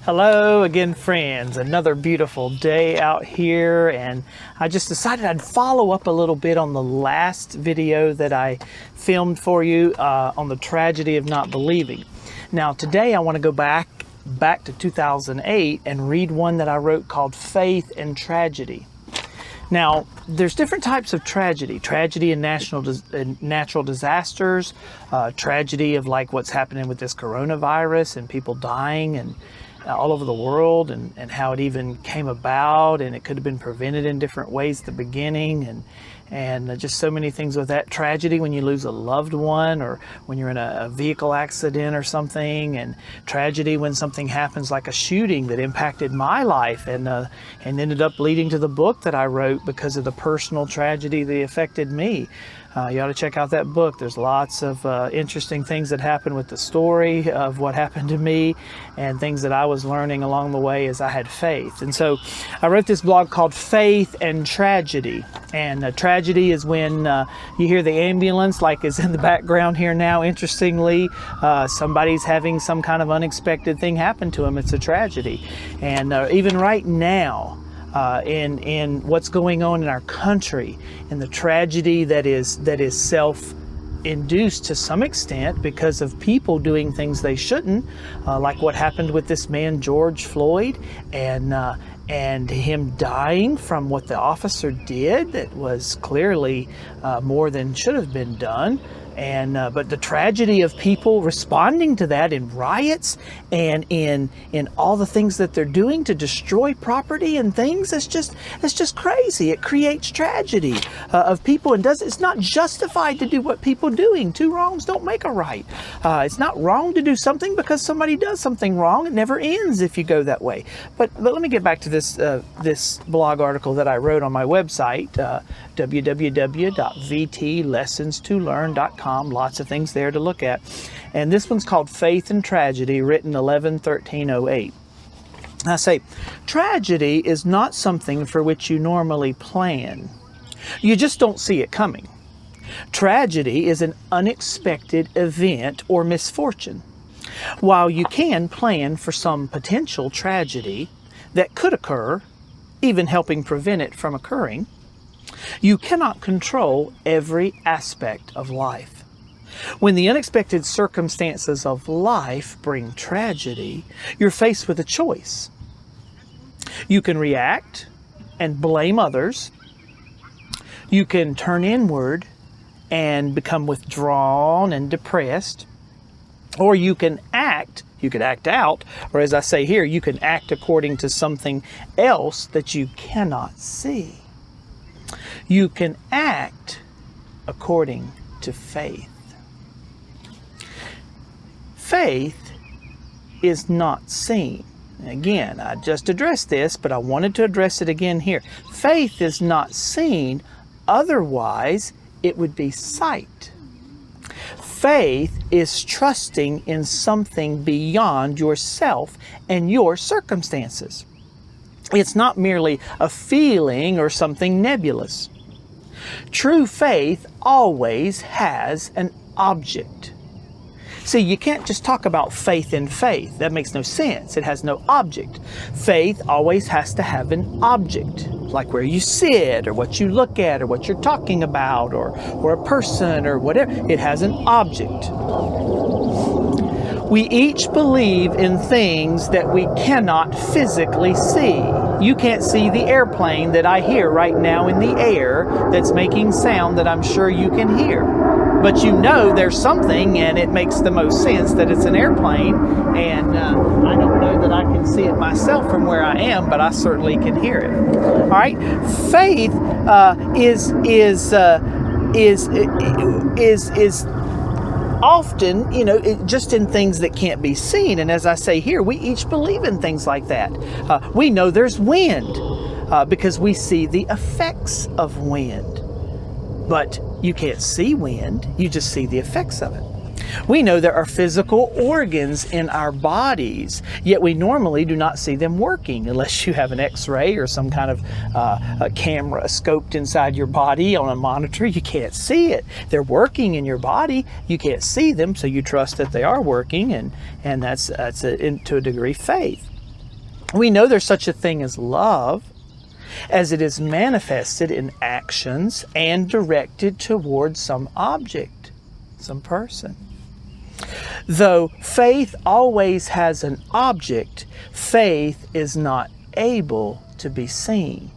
Hello again, friends. Another beautiful day out here, and I just decided I'd follow up a little bit on the last video that I filmed for you on the tragedy of not believing. Now today I want to go back to 2008 and read one that I wrote called Faith and Tragedy. Now, there's different types of tragedy. Tragedy in natural disasters, tragedy of like what's happening with this coronavirus and people dying and all over the world, and how it even came about, and it could have been prevented in different ways at the beginning, and just so many things with that. Tragedy when you lose a loved one, or when you're in a vehicle accident or something, and tragedy when something happens like a shooting that impacted my life and ended up leading to the book that I wrote because of the personal tragedy that affected me. You ought to check out that book. There's lots of interesting things that happen with the story of what happened to me and things that I was learning along the way as I had faith. And so I wrote this blog called Faith and Tragedy. And tragedy is when you hear the ambulance, like is in the background here now. Interestingly, somebody's having some kind of unexpected thing happen to them. It's a tragedy. And even right now, in what's going on in our country, and the tragedy that is self-induced to some extent because of people doing things they shouldn't, like what happened with this man George Floyd, and him dying from what the officer did that was clearly more than should have been done. And but the tragedy of people responding to that in riots and in all the things that they're doing to destroy property and things, it's just crazy. It creates tragedy of people, and it's not justified to do what people are doing. Two wrongs don't make a right. It's not wrong to do something because somebody does something wrong. It never ends if you go that way. But let me get back to this blog article that I wrote on my website, www.vtlessonstolearn.com. Lots of things there to look at. And this one's called Faith and Tragedy, written 11/13/08. I say, tragedy is not something for which you normally plan. You just don't see it coming. Tragedy is an unexpected event or misfortune. While you can plan for some potential tragedy that could occur, even helping prevent it from occurring, you cannot control every aspect of life. When the unexpected circumstances of life bring tragedy, you're faced with a choice. You can react and blame others. You can turn inward and become withdrawn and depressed. Or you can act. You could act out, or as I say here, you can act according to something else that you cannot see. You can act according to faith. Faith is not seen. Again, I just addressed this, but I wanted to address it again here. Faith is not seen, otherwise it would be sight. Faith is trusting in something beyond yourself and your circumstances. It's not merely a feeling or something nebulous. True faith always has an object. See, you can't just talk about faith in faith. That makes no sense. It has no object. Faith always has to have an object, like where you sit, or what you look at, or what you're talking about, or a person, or whatever. It has an object. We each believe in things that we cannot physically see. You can't see the airplane that I hear right now in the air that's making sound that I'm sure you can hear. But you know there's something, and it makes the most sense that it's an airplane, and I don't know that I can see it myself from where I am, but I certainly can hear it. All right? Faith is often, just in things that can't be seen. And as I say here, we each believe in things like that. We know there's wind because we see the effects of wind. But you can't see wind, you just see the effects of it. We know there are physical organs in our bodies, yet we normally do not see them working unless you have an X-ray or some kind of a camera scoped inside your body on a monitor. You can't see it. They're working in your body. You can't see them, so you trust that they are working, and that's to a degree faith. We know there's such a thing as love, as it is manifested in actions and directed towards some object, some person. Though faith always has an object, faith is not able to be seen.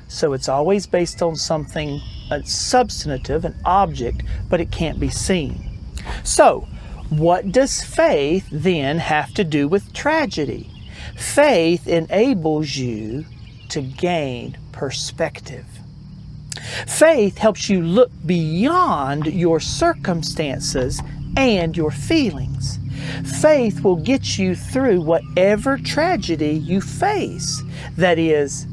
So it's always based on something substantive, an object, but it can't be seen. So, what does faith then have to do with tragedy? Faith enables you to gain perspective. Faith helps you look beyond your circumstances and your feelings. Faith will get you through whatever tragedy you face. That is,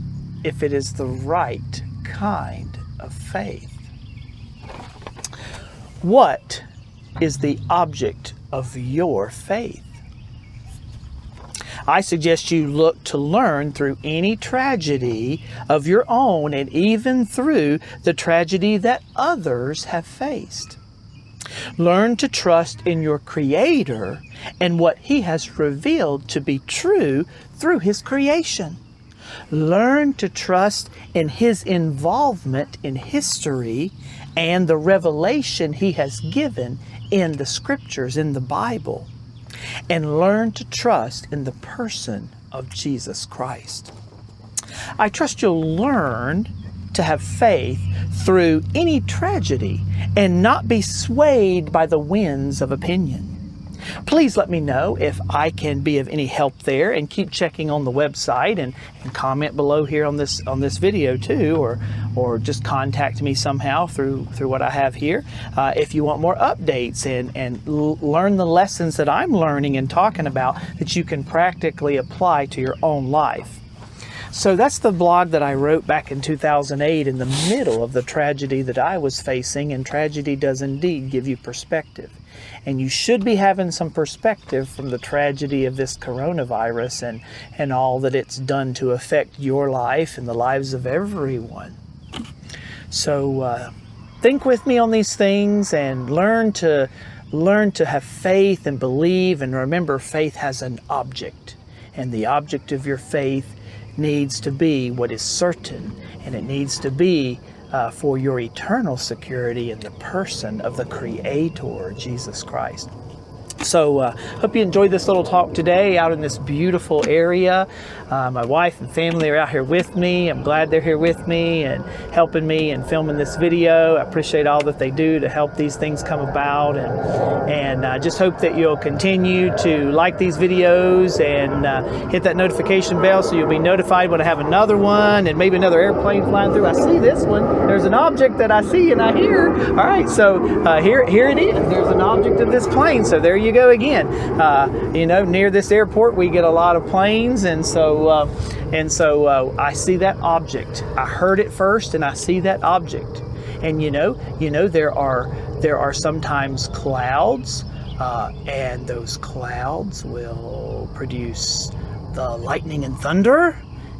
if it is the right kind of faith. What is the object of your faith? I suggest you look to learn through any tragedy of your own and even through the tragedy that others have faced. Learn to trust in your Creator and what He has revealed to be true through His creation. Learn to trust in His involvement in history and the revelation He has given in the Scriptures, in the Bible. And learn to trust in the person of Jesus Christ. I trust you'll learn to have faith through any tragedy and not be swayed by the winds of opinion. Please let me know if I can be of any help there, and keep checking on the website and comment below here on this video too, or just contact me somehow through what I have here. If you want more updates and learn the lessons that I'm learning and talking about that you can practically apply to your own life. So that's the blog that I wrote back in 2008 in the middle of the tragedy that I was facing, and tragedy does indeed give you perspective. And you should be having some perspective from the tragedy of this coronavirus and all that it's done to affect your life and the lives of everyone. So think with me on these things and learn to have faith and believe, and remember, faith has an object, and the object of your faith needs to be what is certain, and it needs to be for your eternal security in the person of the Creator, Jesus Christ. So hope you enjoyed this little talk today out in this beautiful area. My wife and family are out here with me. I'm glad they're here with me and helping me and filming this video. I appreciate all that they do to help these things come about, and I just hope that you'll continue to like these videos and hit that notification bell so you'll be notified when I have another one and maybe another airplane flying through. I see this one. There's an object that I see and I hear. All right, so here it is. There's an object of this plane. So there you go again. Near this airport we get a lot of planes, and so I see that object. I heard it first, and I see that object. And there are sometimes clouds, and those clouds will produce the lightning and thunder,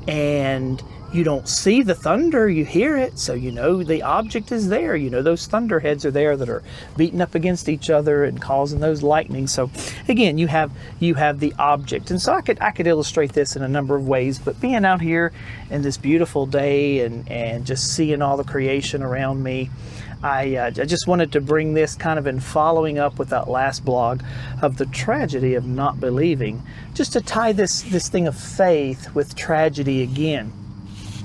and you don't see the thunder, you hear it, so the object is there. Those thunderheads are there that are beating up against each other and causing those lightnings. So again, you have the object. And so I could illustrate this in a number of ways, but being out here in this beautiful day and just seeing all the creation around me, I just wanted to bring this kind of in following up with that last blog of the tragedy of not believing, just to tie this thing of faith with tragedy again.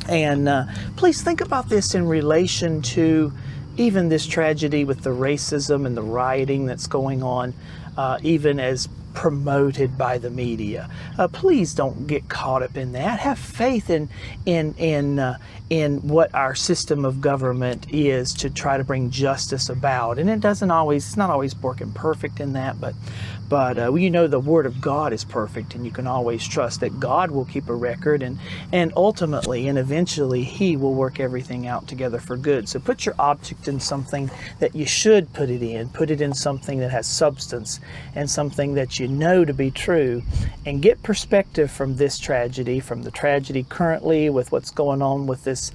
And please think about this in relation to even this tragedy with the racism and the rioting that's going on, even as promoted by the media. Please don't get caught up in that. Have faith in what our system of government is to try to bring justice about. And it's not always working perfect in that, but the Word of God is perfect, and you can always trust that God will keep a record, and ultimately and eventually He will work everything out together for good. So put your object in something that you should put it in. Put it in something that has substance and something that you know to be true, and get perspective from this tragedy, from the tragedy currently with what's going on with this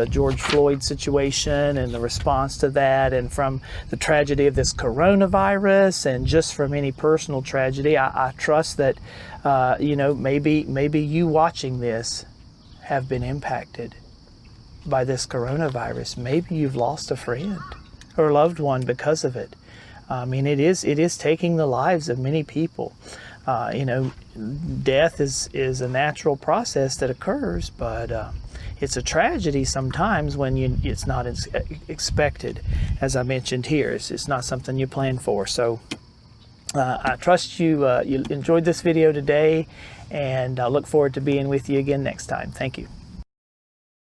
George Floyd situation and the response to that, and from the tragedy of this coronavirus, and just from any personal tragedy. I trust that, you know, maybe you watching this have been impacted by this coronavirus. Maybe you've lost a friend or a loved one because of it. I mean, it is taking the lives of many people. You know, death is a natural process that occurs, but it's a tragedy sometimes when it's not expected. As I mentioned here, it's not something you plan for. So I trust you enjoyed this video today, and I look forward to being with you again next time. Thank you.